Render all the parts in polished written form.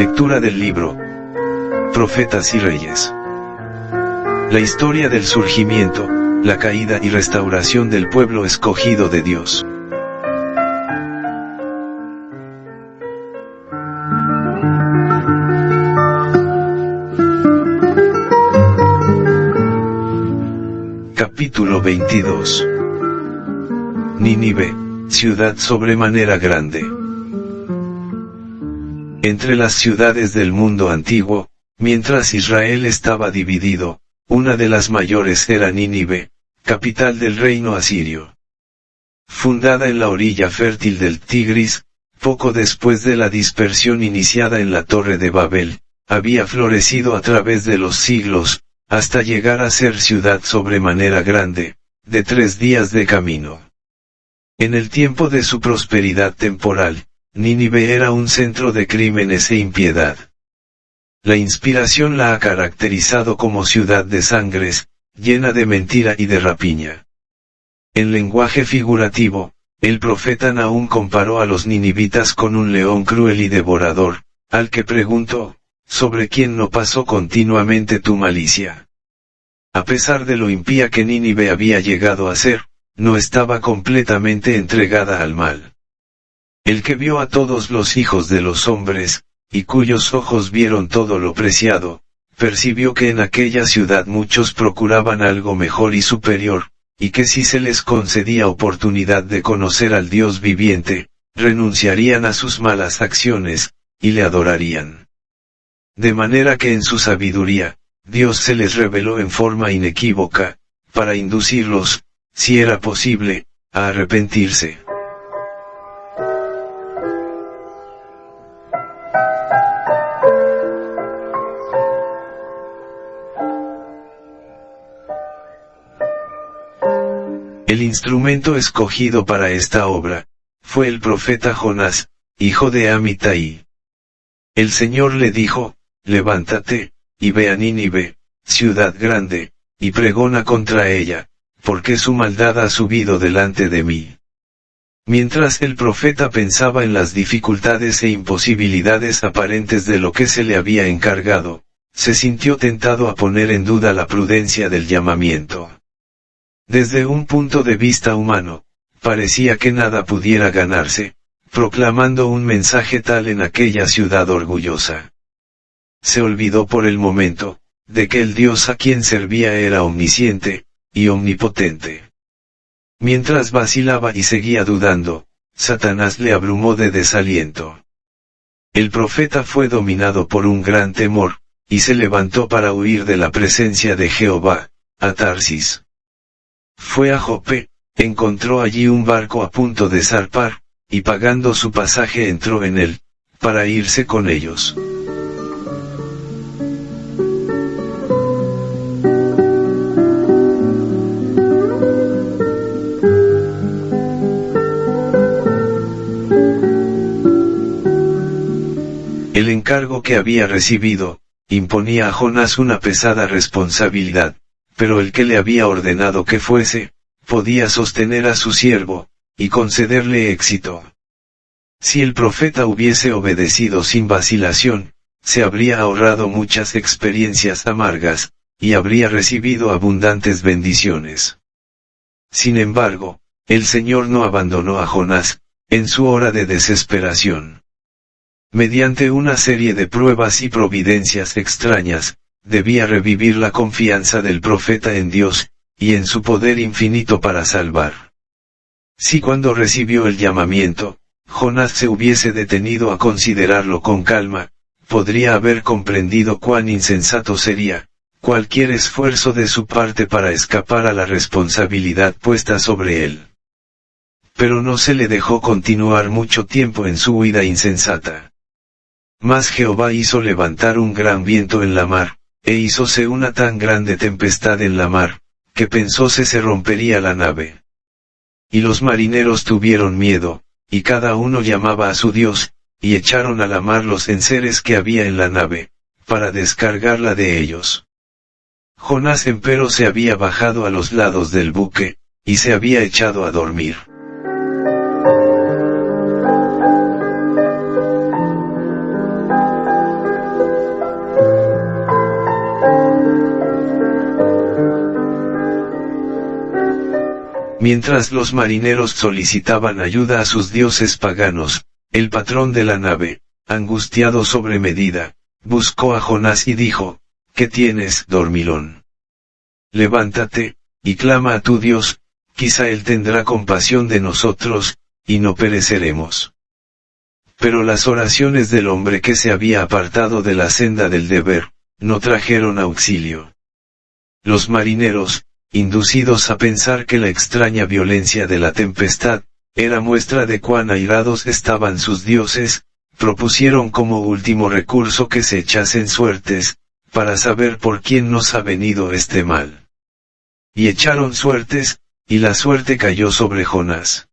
Lectura del libro Profetas y Reyes. La historia del surgimiento, la caída y restauración del pueblo escogido de Dios. Capítulo 22. Nínive, ciudad sobremanera grande. Entre las ciudades del mundo antiguo, mientras Israel estaba dividido, una de las mayores era Nínive, capital del reino asirio. Fundada en la orilla fértil del Tigris, poco después de la dispersión iniciada en la Torre de Babel, había florecido a través de los siglos, hasta llegar a ser ciudad sobremanera grande, de 3 días de camino. En el tiempo de su prosperidad temporal, Nínive era un centro de crímenes e impiedad. La inspiración la ha caracterizado como ciudad de sangres, llena de mentira y de rapiña. En lenguaje figurativo, el profeta Nahum comparó a los ninivitas con un león cruel y devorador, al que preguntó, ¿sobre quién no pasó continuamente tu malicia? A pesar de lo impía que Nínive había llegado a ser, no estaba completamente entregada al mal. El que vio a todos los hijos de los hombres, y cuyos ojos vieron todo lo preciado, percibió que en aquella ciudad muchos procuraban algo mejor y superior, y que si se les concedía oportunidad de conocer al Dios viviente, renunciarían a sus malas acciones, y le adorarían. De manera que en su sabiduría, Dios se les reveló en forma inequívoca, para inducirlos, si era posible, a arrepentirse. El instrumento escogido para esta obra, fue el profeta Jonás, hijo de Amittai. El Señor le dijo, levántate, y ve a Nínive, ciudad grande, y pregona contra ella, porque su maldad ha subido delante de mí. Mientras el profeta pensaba en las dificultades e imposibilidades aparentes de lo que se le había encargado, se sintió tentado a poner en duda la prudencia del llamamiento. Desde un punto de vista humano, parecía que nada pudiera ganarse, proclamando un mensaje tal en aquella ciudad orgullosa. Se olvidó por el momento, de que el Dios a quien servía era omnisciente, y omnipotente. Mientras vacilaba y seguía dudando, Satanás le abrumó de desaliento. El profeta fue dominado por un gran temor, y se levantó para huir de la presencia de Jehová, a Tarsis. Fue a Jope, encontró allí un barco a punto de zarpar, y pagando su pasaje entró en él, para irse con ellos. El encargo que había recibido, imponía a Jonás una pesada responsabilidad, pero el que le había ordenado que fuese, podía sostener a su siervo, y concederle éxito. Si el profeta hubiese obedecido sin vacilación, se habría ahorrado muchas experiencias amargas, y habría recibido abundantes bendiciones. Sin embargo, el Señor no abandonó a Jonás, en su hora de desesperación. Mediante una serie de pruebas y providencias extrañas, debía revivir la confianza del profeta en Dios, y en su poder infinito para salvar. Si cuando recibió el llamamiento, Jonás se hubiese detenido a considerarlo con calma, podría haber comprendido cuán insensato sería cualquier esfuerzo de su parte para escapar a la responsabilidad puesta sobre él. Pero no se le dejó continuar mucho tiempo en su huida insensata. Mas Jehová hizo levantar un gran viento en la mar, e hízose una tan grande tempestad en la mar, que pensóse se rompería la nave. Y los marineros tuvieron miedo, y cada uno llamaba a su Dios, y echaron a la mar los enseres que había en la nave, para descargarla de ellos. Jonás empero se había bajado a los lados del buque, y se había echado a dormir. Mientras los marineros solicitaban ayuda a sus dioses paganos, el patrón de la nave, angustiado sobremedida, buscó a Jonás y dijo: ¿Qué tienes, dormilón? Levántate, y clama a tu Dios, quizá él tendrá compasión de nosotros, y no pereceremos. Pero las oraciones del hombre que se había apartado de la senda del deber, no trajeron auxilio. Los marineros, inducidos a pensar que la extraña violencia de la tempestad, era muestra de cuán airados estaban sus dioses, propusieron como último recurso que se echasen suertes, para saber por quién nos ha venido este mal. Y echaron suertes, y la suerte cayó sobre Jonás.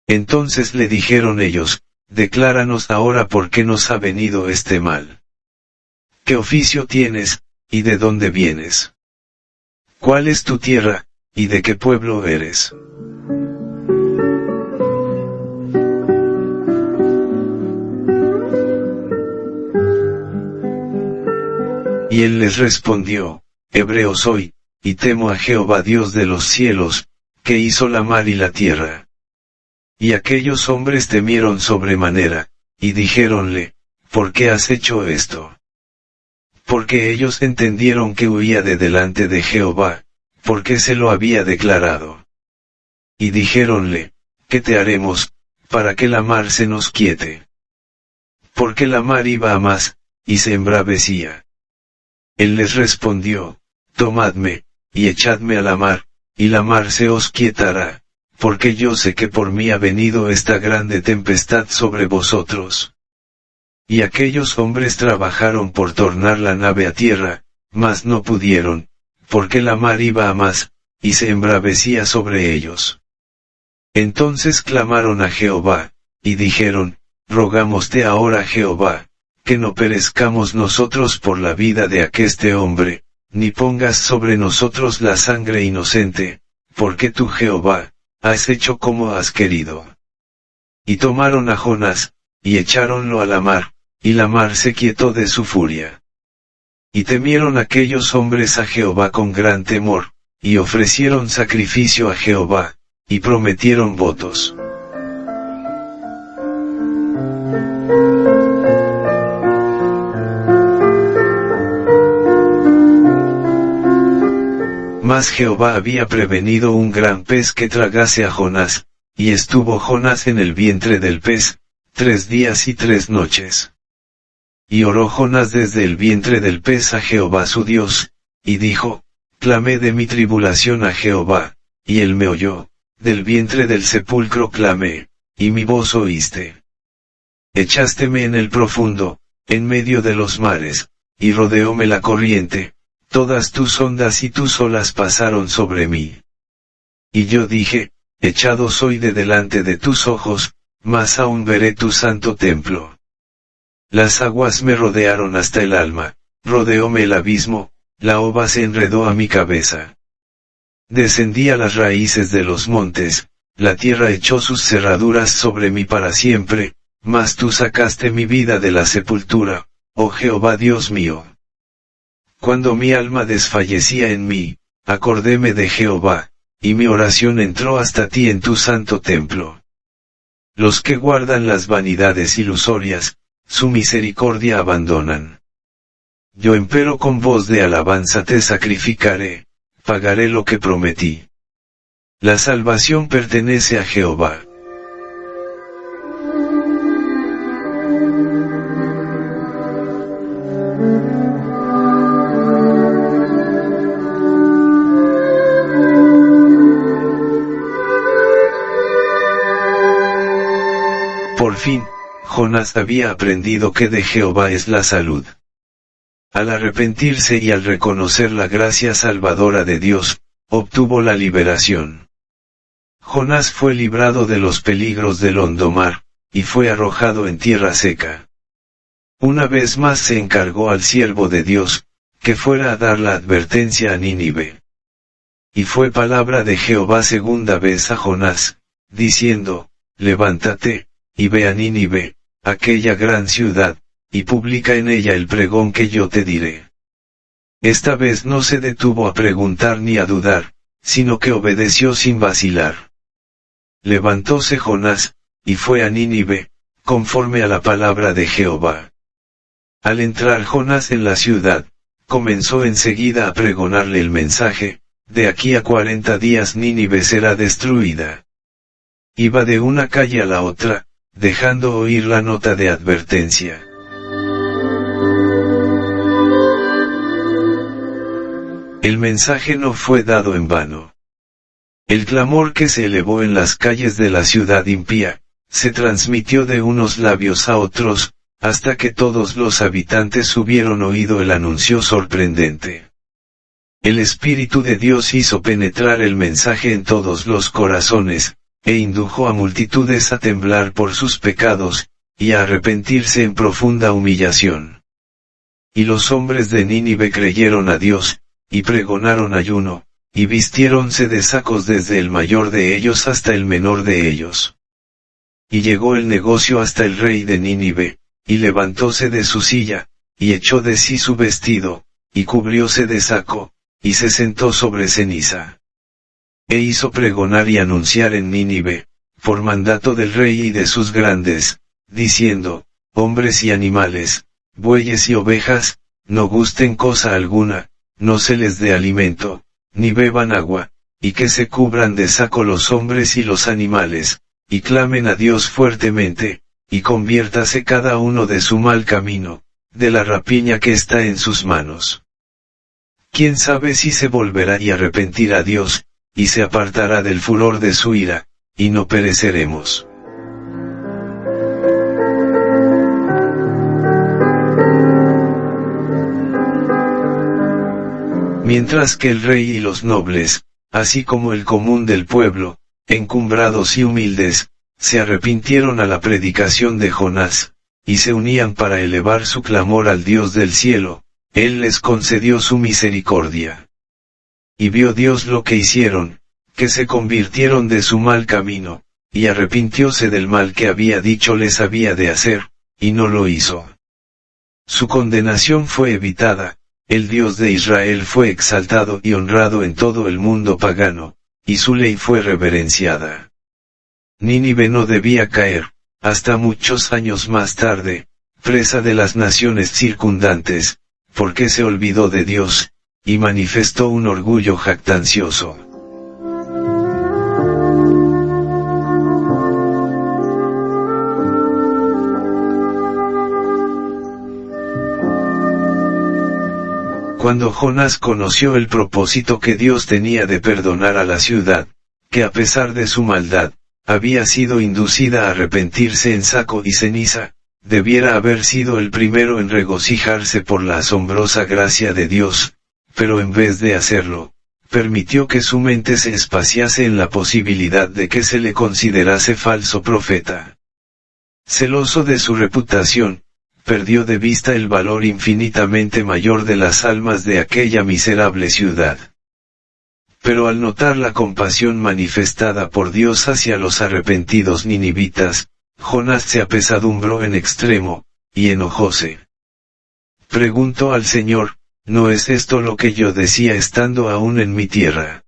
Entonces le dijeron ellos: Decláranos ahora por qué nos ha venido este mal. ¿Qué oficio tienes, y de dónde vienes? ¿Cuál es tu tierra, y de qué pueblo eres? Y él les respondió: Hebreo soy, y temo a Jehová Dios de los cielos, que hizo la mar y la tierra. Y aquellos hombres temieron sobremanera, y dijéronle: ¿Por qué has hecho esto? Porque ellos entendieron que huía de delante de Jehová, porque se lo había declarado. Y dijéronle: ¿Qué te haremos, para que la mar se nos quiete? Porque la mar iba a más, y se embravecía. Él les respondió: Tomadme, y echadme a la mar, y la mar se os quietará, porque yo sé que por mí ha venido esta grande tempestad sobre vosotros. Y aquellos hombres trabajaron por tornar la nave a tierra, mas no pudieron, porque la mar iba a más, y se embravecía sobre ellos. Entonces clamaron a Jehová, y dijeron: Rogámoste ahora, Jehová, que no perezcamos nosotros por la vida de aqueste hombre, ni pongas sobre nosotros la sangre inocente, porque tú, Jehová, has hecho como has querido. Y tomaron a Jonás, y echáronlo a la mar, y la mar se quietó de su furia. Y temieron aquellos hombres a Jehová con gran temor, y ofrecieron sacrificio a Jehová, y prometieron votos. Mas Jehová había prevenido un gran pez que tragase a Jonás, y estuvo Jonás en el vientre del pez, 3 días y 3 noches. Y oró Jonás desde el vientre del pez a Jehová su Dios, y dijo: Clamé de mi tribulación a Jehová, y él me oyó, del vientre del sepulcro clamé, y mi voz oíste. Echásteme en el profundo, en medio de los mares, y rodeóme la corriente, todas tus ondas y tus olas pasaron sobre mí. Y yo dije: Echado soy de delante de tus ojos, mas aún veré tu santo templo. Las aguas me rodearon hasta el alma, rodeóme el abismo, la ova se enredó a mi cabeza. Descendí a las raíces de los montes, la tierra echó sus cerraduras sobre mí para siempre, mas tú sacaste mi vida de la sepultura, oh Jehová Dios mío. Cuando mi alma desfallecía en mí, acordéme de Jehová, y mi oración entró hasta ti en tu santo templo. Los que guardan las vanidades ilusorias, su misericordia abandonan. Yo empero con voz de alabanza te sacrificaré, pagaré lo que prometí. La salvación pertenece a Jehová. Por fin, Jonás había aprendido que de Jehová es la salud. Al arrepentirse y al reconocer la gracia salvadora de Dios, obtuvo la liberación. Jonás fue librado de los peligros del hondo mar, y fue arrojado en tierra seca. Una vez más se encargó al siervo de Dios, que fuera a dar la advertencia a Nínive. Y fue palabra de Jehová segunda vez a Jonás, diciendo: Levántate, y ve a Nínive, aquella gran ciudad, y publica en ella el pregón que yo te diré. Esta vez no se detuvo a preguntar ni a dudar, sino que obedeció sin vacilar. Levantóse Jonás, y fue a Nínive, conforme a la palabra de Jehová. Al entrar Jonás en la ciudad, comenzó enseguida a pregonarle el mensaje: de aquí a 40 días Nínive será destruida. Iba de una calle a la otra, dejando oír la nota de advertencia. El mensaje no fue dado en vano. El clamor que se elevó en las calles de la ciudad impía, se transmitió de unos labios a otros, hasta que todos los habitantes hubieron oído el anuncio sorprendente. El Espíritu de Dios hizo penetrar el mensaje en todos los corazones, e indujo a multitudes a temblar por sus pecados, y a arrepentirse en profunda humillación. Y los hombres de Nínive creyeron a Dios, y pregonaron ayuno, y vistiéronse de sacos desde el mayor de ellos hasta el menor de ellos. Y llegó el negocio hasta el rey de Nínive, y levantóse de su silla, y echó de sí su vestido, y cubrióse de saco, y se sentó sobre ceniza. E hizo pregonar y anunciar en Nínive, por mandato del rey y de sus grandes, diciendo: hombres y animales, bueyes y ovejas, no gusten cosa alguna, no se les dé alimento, ni beban agua, y que se cubran de saco los hombres y los animales, y clamen a Dios fuertemente, y conviértase cada uno de su mal camino, de la rapiña que está en sus manos. ¿Quién sabe si se volverá y arrepentirá a Dios, y se apartará del furor de su ira, y no pereceremos? Mientras que el rey y los nobles, así como el común del pueblo, encumbrados y humildes, se arrepintieron a la predicación de Jonás, y se unían para elevar su clamor al Dios del cielo, Él les concedió su misericordia. Y vio Dios lo que hicieron, que se convirtieron de su mal camino, y arrepintióse del mal que había dicho les había de hacer, y no lo hizo. Su condenación fue evitada. El Dios de Israel fue exaltado y honrado en todo el mundo pagano, y su ley fue reverenciada. Nínive no debía caer, hasta muchos años más tarde, presa de las naciones circundantes, porque se olvidó de Dios, y manifestó un orgullo jactancioso. Cuando Jonás conoció el propósito que Dios tenía de perdonar a la ciudad, que a pesar de su maldad, había sido inducida a arrepentirse en saco y ceniza, debiera haber sido el primero en regocijarse por la asombrosa gracia de Dios, pero en vez de hacerlo, permitió que su mente se espaciase en la posibilidad de que se le considerase falso profeta. Celoso de su reputación, perdió de vista el valor infinitamente mayor de las almas de aquella miserable ciudad. Pero al notar la compasión manifestada por Dios hacia los arrepentidos ninivitas, Jonás se apesadumbró en extremo, y enojóse. Preguntó al Señor: ¿no es esto lo que yo decía estando aún en mi tierra?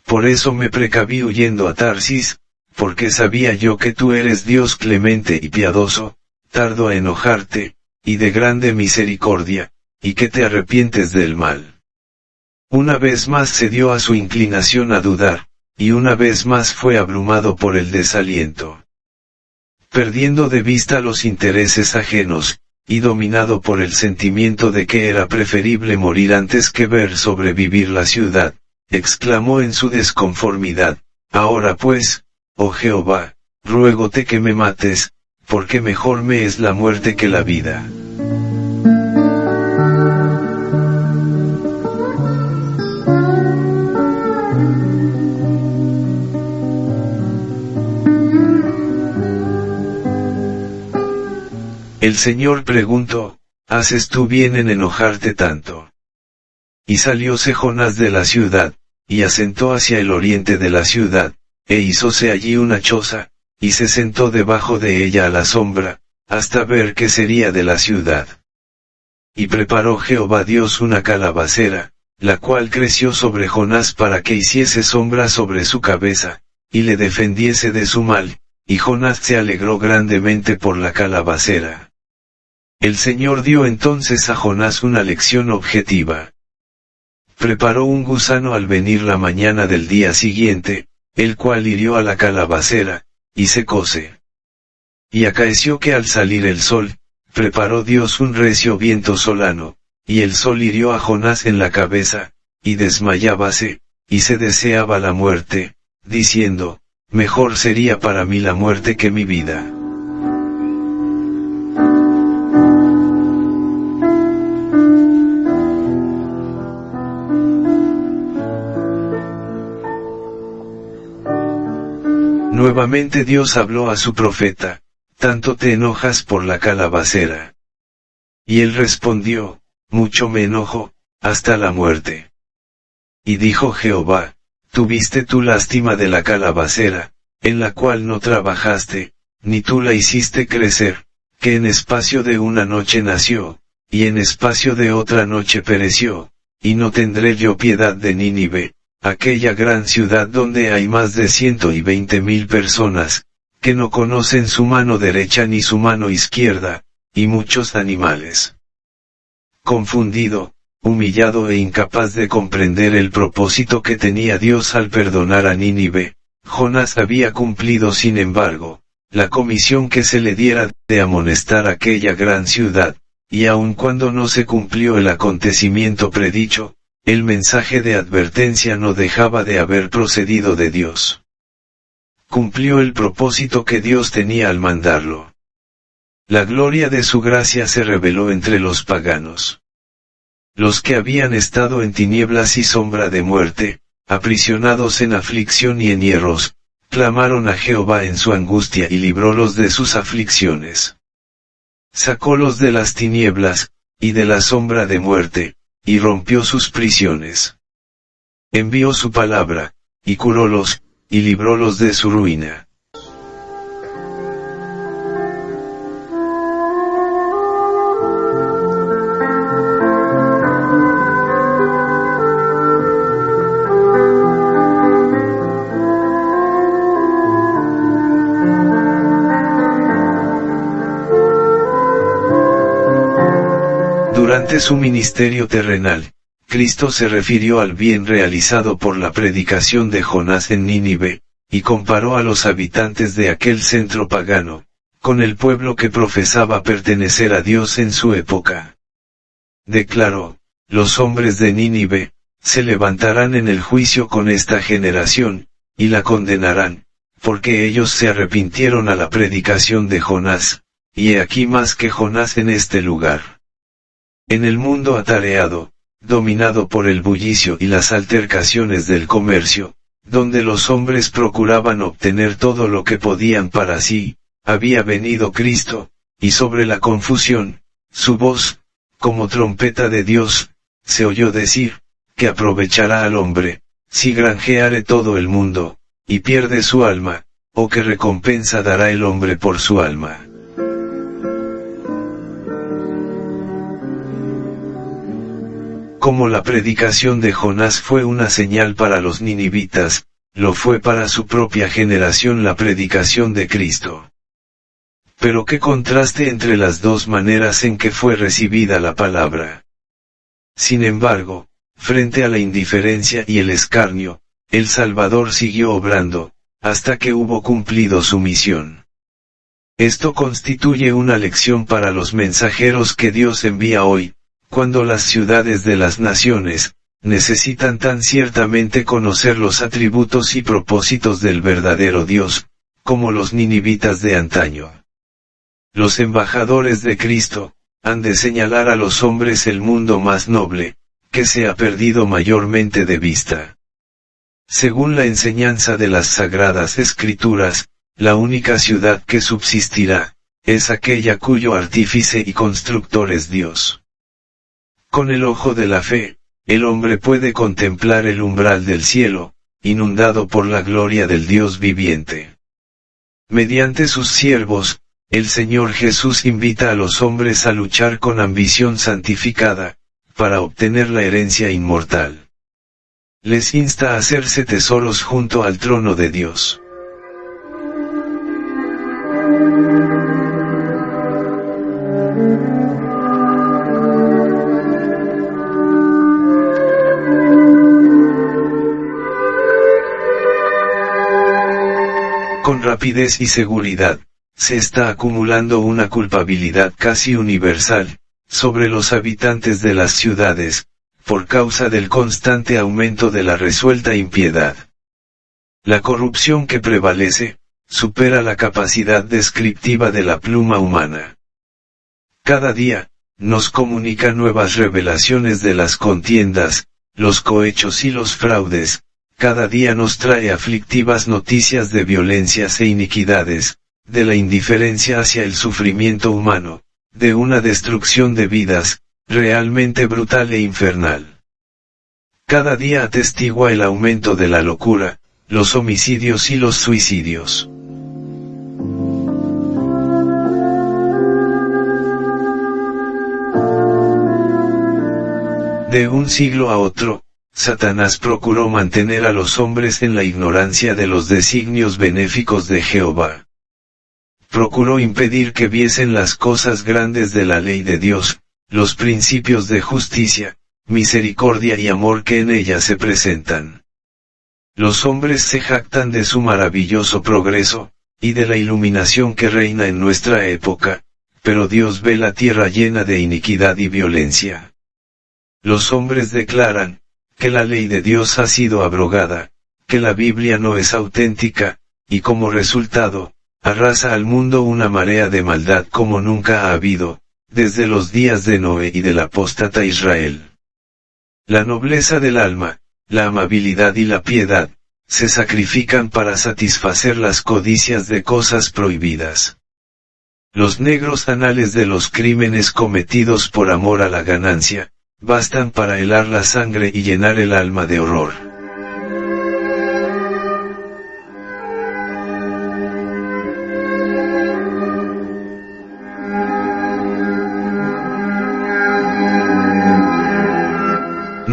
Por eso me precaví huyendo a Tarsis, porque sabía yo que tú eres Dios clemente y piadoso, tardo a enojarte, y de grande misericordia, y que te arrepientes del mal. Una vez más cedió a su inclinación a dudar, y una vez más fue abrumado por el desaliento. Perdiendo de vista los intereses ajenos, y dominado por el sentimiento de que era preferible morir antes que ver sobrevivir la ciudad, exclamó en su desconformidad: ahora pues, oh Jehová, ruégote que me mates, porque mejor me es la muerte que la vida. El Señor preguntó: ¿haces tú bien en enojarte tanto? Y salióse Jonás de la ciudad, y asentó hacia el oriente de la ciudad, e hízose allí una choza, y se sentó debajo de ella a la sombra, hasta ver qué sería de la ciudad. Y preparó Jehová Dios una calabacera, la cual creció sobre Jonás para que hiciese sombra sobre su cabeza, y le defendiese de su mal, y Jonás se alegró grandemente por la calabacera. El Señor dio entonces a Jonás una lección objetiva. Preparó un gusano al venir la mañana del día siguiente, el cual hirió a la calabacera, y secóse. Y acaeció que al salir el sol, preparó Dios un recio viento solano, y el sol hirió a Jonás en la cabeza, y desmayábase, y se deseaba la muerte, diciendo, mejor sería para mí la muerte que mi vida. Nuevamente Dios habló a su profeta, ¿tanto te enojas por la calabacera? Y él respondió, mucho me enojo, hasta la muerte. Y dijo Jehová, tuviste tú lástima de la calabacera, en la cual no trabajaste, ni tú la hiciste crecer, que en espacio de una noche nació, y en espacio de otra noche pereció, y no tendré yo piedad de Nínive, aquella gran ciudad donde hay más de 120,000 personas, que no conocen su mano derecha ni su mano izquierda, y muchos animales. Confundido, humillado e incapaz de comprender el propósito que tenía Dios al perdonar a Nínive, Jonás había cumplido sin embargo, la comisión que se le diera de amonestar aquella gran ciudad, y aun cuando no se cumplió el acontecimiento predicho, el mensaje de advertencia no dejaba de haber procedido de Dios. Cumplió el propósito que Dios tenía al mandarlo. La gloria de su gracia se reveló entre los paganos. Los que habían estado en tinieblas y sombra de muerte, aprisionados en aflicción y en hierros, clamaron a Jehová en su angustia y librólos de sus aflicciones. Sacólos de las tinieblas, y de la sombra de muerte, y rompió sus prisiones. Envió su palabra, y curólos, y librólos de su ruina. Durante su ministerio terrenal, Cristo se refirió al bien realizado por la predicación de Jonás en Nínive, y comparó a los habitantes de aquel centro pagano, con el pueblo que profesaba pertenecer a Dios en su época. Declaró, los hombres de Nínive, se levantarán en el juicio con esta generación, y la condenarán, porque ellos se arrepintieron a la predicación de Jonás, y he aquí más que Jonás en este lugar. En el mundo atareado, dominado por el bullicio y las altercaciones del comercio, donde los hombres procuraban obtener todo lo que podían para sí, había venido Cristo, y sobre la confusión, su voz, como trompeta de Dios, se oyó decir, que aprovechará al hombre, si granjeare todo el mundo, y pierde su alma, o qué recompensa dará el hombre por su alma. Como la predicación de Jonás fue una señal para los ninivitas, lo fue para su propia generación la predicación de Cristo. Pero qué contraste entre las dos maneras en que fue recibida la palabra. Sin embargo, frente a la indiferencia y el escarnio, el Salvador siguió obrando, hasta que hubo cumplido su misión. Esto constituye una lección para los mensajeros que Dios envía hoy, cuando las ciudades de las naciones, necesitan tan ciertamente conocer los atributos y propósitos del verdadero Dios, como los ninivitas de antaño. Los embajadores de Cristo, han de señalar a los hombres el mundo más noble, que se ha perdido mayormente de vista. Según la enseñanza de las Sagradas Escrituras, la única ciudad que subsistirá, es aquella cuyo artífice y constructor es Dios. Con el ojo de la fe, el hombre puede contemplar el umbral del cielo, inundado por la gloria del Dios viviente. Mediante sus siervos, el Señor Jesús invita a los hombres a luchar con ambición santificada, para obtener la herencia inmortal. Les insta a hacerse tesoros junto al trono de Dios. Con rapidez y seguridad, se está acumulando una culpabilidad casi universal, sobre los habitantes de las ciudades, por causa del constante aumento de la resuelta impiedad. La corrupción que prevalece, supera la capacidad descriptiva de la pluma humana. Cada día, nos comunica nuevas revelaciones de las contiendas, los cohechos y los fraudes. Cada día nos trae aflictivas noticias de violencias e iniquidades, de la indiferencia hacia el sufrimiento humano, de una destrucción de vidas, realmente brutal e infernal. Cada día atestigua el aumento de la locura, los homicidios y los suicidios. De un siglo a otro, Satanás procuró mantener a los hombres en la ignorancia de los designios benéficos de Jehová. Procuró impedir que viesen las cosas grandes de la ley de Dios, los principios de justicia, misericordia y amor que en ella se presentan. Los hombres se jactan de su maravilloso progreso, y de la iluminación que reina en nuestra época, pero Dios ve la tierra llena de iniquidad y violencia. Los hombres declaran, que la ley de Dios ha sido abrogada, que la Biblia no es auténtica, y como resultado, arrasa al mundo una marea de maldad como nunca ha habido, desde los días de Noé y del apóstata Israel. La nobleza del alma, la amabilidad y la piedad, se sacrifican para satisfacer las codicias de cosas prohibidas. Los negros anales de los crímenes cometidos por amor a la ganancia, bastan para helar la sangre y llenar el alma de horror.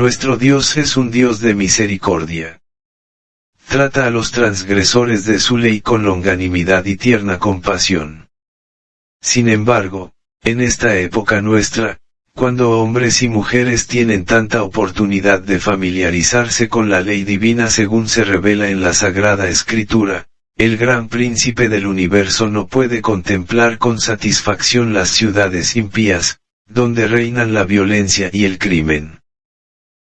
Nuestro Dios es un Dios de misericordia. Trata a los transgresores de su ley con longanimidad y tierna compasión. Sin embargo, en esta época nuestra, cuando hombres y mujeres tienen tanta oportunidad de familiarizarse con la ley divina según se revela en la Sagrada Escritura, el gran príncipe del universo no puede contemplar con satisfacción las ciudades impías, donde reinan la violencia y el crimen.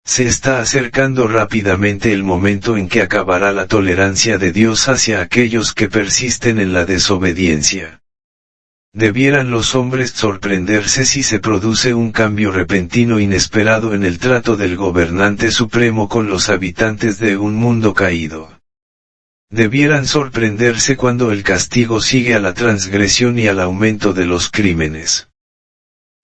Se está acercando rápidamente el momento en que acabará la tolerancia de Dios hacia aquellos que persisten en la desobediencia. Debieran los hombres sorprenderse si se produce un cambio repentino inesperado en el trato del gobernante supremo con los habitantes de un mundo caído. Debieran sorprenderse cuando el castigo sigue a la transgresión y al aumento de los crímenes.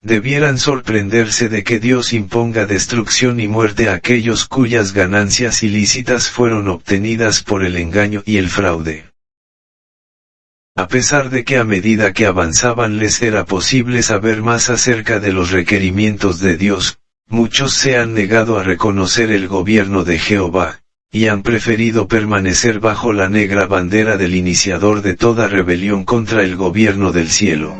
Debieran sorprenderse de que Dios imponga destrucción y muerte a aquellos cuyas ganancias ilícitas fueron obtenidas por el engaño y el fraude. A pesar de que a medida que avanzaban les era posible saber más acerca de los requerimientos de Dios, muchos se han negado a reconocer el gobierno de Jehová, y han preferido permanecer bajo la negra bandera del iniciador de toda rebelión contra el gobierno del cielo.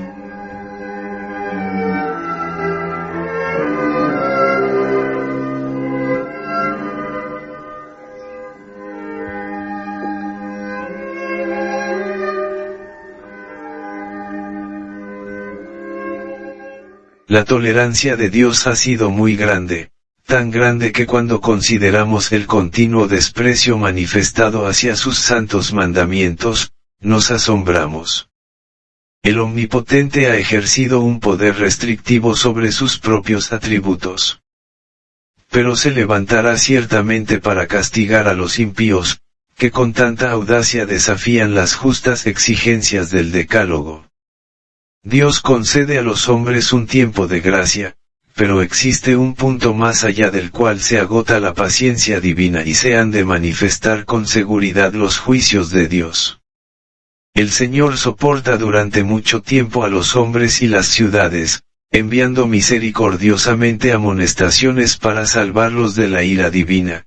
La tolerancia de Dios ha sido muy grande, tan grande que cuando consideramos el continuo desprecio manifestado hacia sus santos mandamientos, nos asombramos. El Omnipotente ha ejercido un poder restrictivo sobre sus propios atributos. Pero se levantará ciertamente para castigar a los impíos, que con tanta audacia desafían las justas exigencias del Decálogo. Dios concede a los hombres un tiempo de gracia, pero existe un punto más allá del cual se agota la paciencia divina y se han de manifestar con seguridad los juicios de Dios. El Señor soporta durante mucho tiempo a los hombres y las ciudades, enviando misericordiosamente amonestaciones para salvarlos de la ira divina.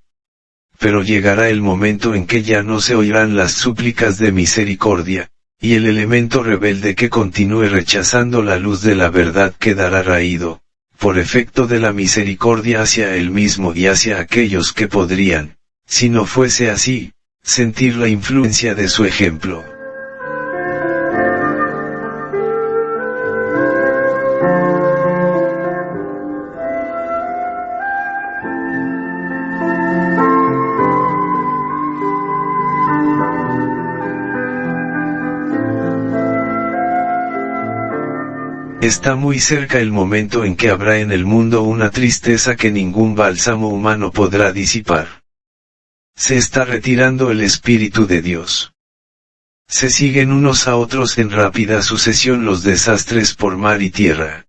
Pero llegará el momento en que ya no se oirán las súplicas de misericordia, y el elemento rebelde que continúe rechazando la luz de la verdad quedará raído, por efecto de la misericordia hacia él mismo y hacia aquellos que podrían, si no fuese así, sentir la influencia de su ejemplo. Está muy cerca el momento en que habrá en el mundo una tristeza que ningún bálsamo humano podrá disipar. Se está retirando el Espíritu de Dios. Se siguen unos a otros en rápida sucesión los desastres por mar y tierra.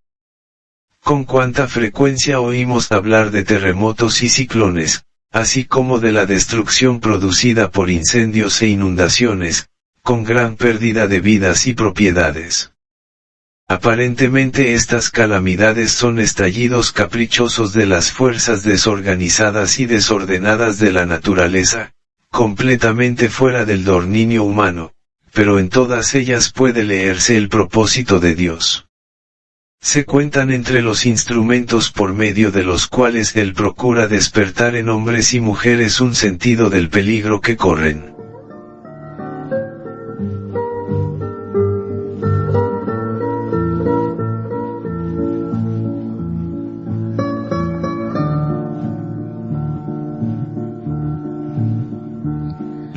Con cuánta frecuencia oímos hablar de terremotos y ciclones, así como de la destrucción producida por incendios e inundaciones, con gran pérdida de vidas y propiedades. Aparentemente estas calamidades son estallidos caprichosos de las fuerzas desorganizadas y desordenadas de la naturaleza, completamente fuera del dominio humano, pero en todas ellas puede leerse el propósito de Dios. Se cuentan entre los instrumentos por medio de los cuales Él procura despertar en hombres y mujeres un sentido del peligro que corren.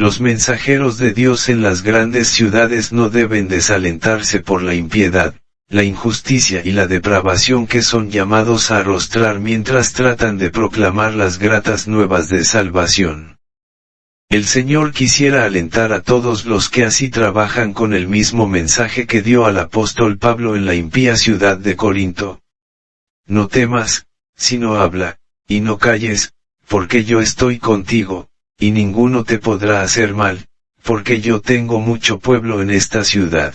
Los mensajeros de Dios en las grandes ciudades no deben desalentarse por la impiedad, la injusticia y la depravación que son llamados a arrostrar mientras tratan de proclamar las gratas nuevas de salvación. El Señor quisiera alentar a todos los que así trabajan con el mismo mensaje que dio al apóstol Pablo en la impía ciudad de Corinto. No temas, sino habla, y no calles, porque yo estoy contigo, y ninguno te podrá hacer mal, porque yo tengo mucho pueblo en esta ciudad.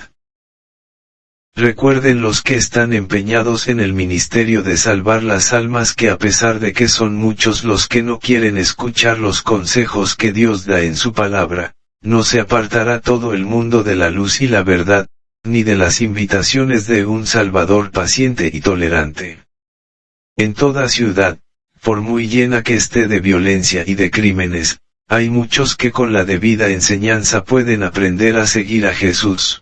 Recuerden los que están empeñados en el ministerio de salvar las almas que a pesar de que son muchos los que no quieren escuchar los consejos que Dios da en su palabra, no se apartará todo el mundo de la luz y la verdad, ni de las invitaciones de un Salvador paciente y tolerante. En toda ciudad, por muy llena que esté de violencia y de crímenes, hay muchos que con la debida enseñanza pueden aprender a seguir a Jesús.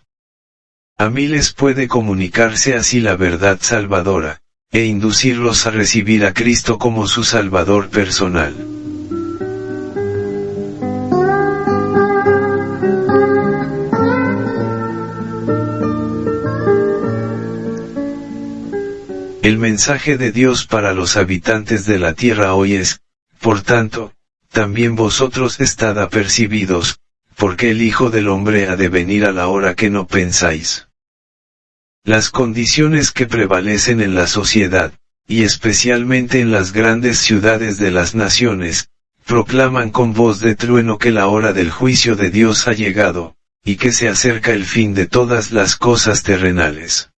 A miles puede comunicarse así la verdad salvadora, e inducirlos a recibir a Cristo como su Salvador personal. El mensaje de Dios para los habitantes de la tierra hoy es, por tanto, también vosotros estad apercibidos, porque el Hijo del Hombre ha de venir a la hora que no pensáis. Las condiciones que prevalecen en la sociedad, y especialmente en las grandes ciudades de las naciones, proclaman con voz de trueno que la hora del juicio de Dios ha llegado, y que se acerca el fin de todas las cosas terrenales.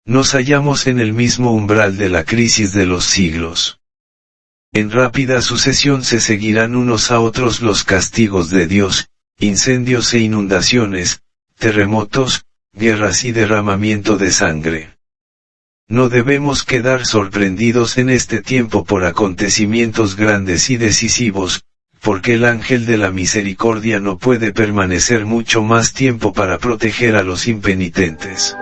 Nos hallamos en el mismo umbral de la crisis de los siglos. En rápida sucesión se seguirán unos a otros los castigos de Dios, incendios e inundaciones, terremotos, guerras y derramamiento de sangre. No debemos quedar sorprendidos en este tiempo por acontecimientos grandes y decisivos, porque el ángel de la misericordia no puede permanecer mucho más tiempo para proteger a los impenitentes.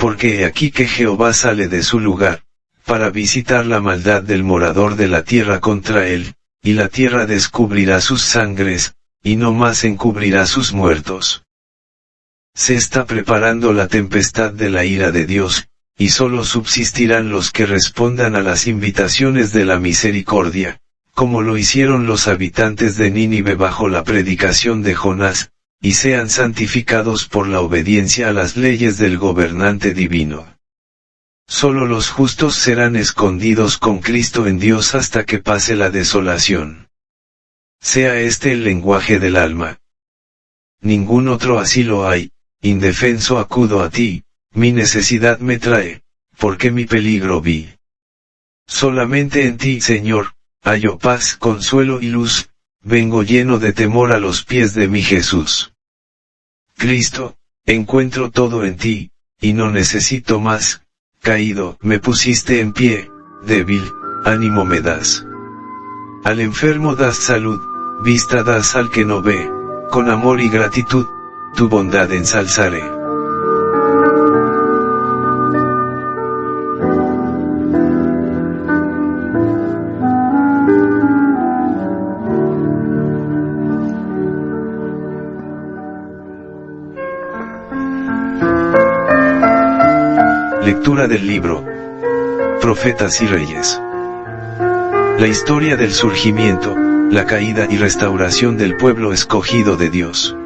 Porque he aquí que Jehová sale de su lugar, para visitar la maldad del morador de la tierra contra él, y la tierra descubrirá sus sangres, y no más encubrirá sus muertos. Se está preparando la tempestad de la ira de Dios, y solo subsistirán los que respondan a las invitaciones de la misericordia, como lo hicieron los habitantes de Nínive bajo la predicación de Jonás, y sean santificados por la obediencia a las leyes del gobernante divino. Solo los justos serán escondidos con Cristo en Dios hasta que pase la desolación. Sea este el lenguaje del alma. ningún otro asilo hay, indefenso acudo a ti, mi necesidad me trae, porque mi peligro vi. Solamente en ti, Señor, hallo paz, consuelo y luz, vengo lleno de temor a los pies de mi Jesús. Cristo, encuentro todo en ti, y no necesito más, caído, me pusiste en pie, débil, ánimo me das. Al enfermo das salud, vista das al que no ve, con amor y gratitud, tu bondad ensalzaré. Lectura del libro Profetas y Reyes. La historia del surgimiento, la caída y restauración del pueblo escogido de Dios.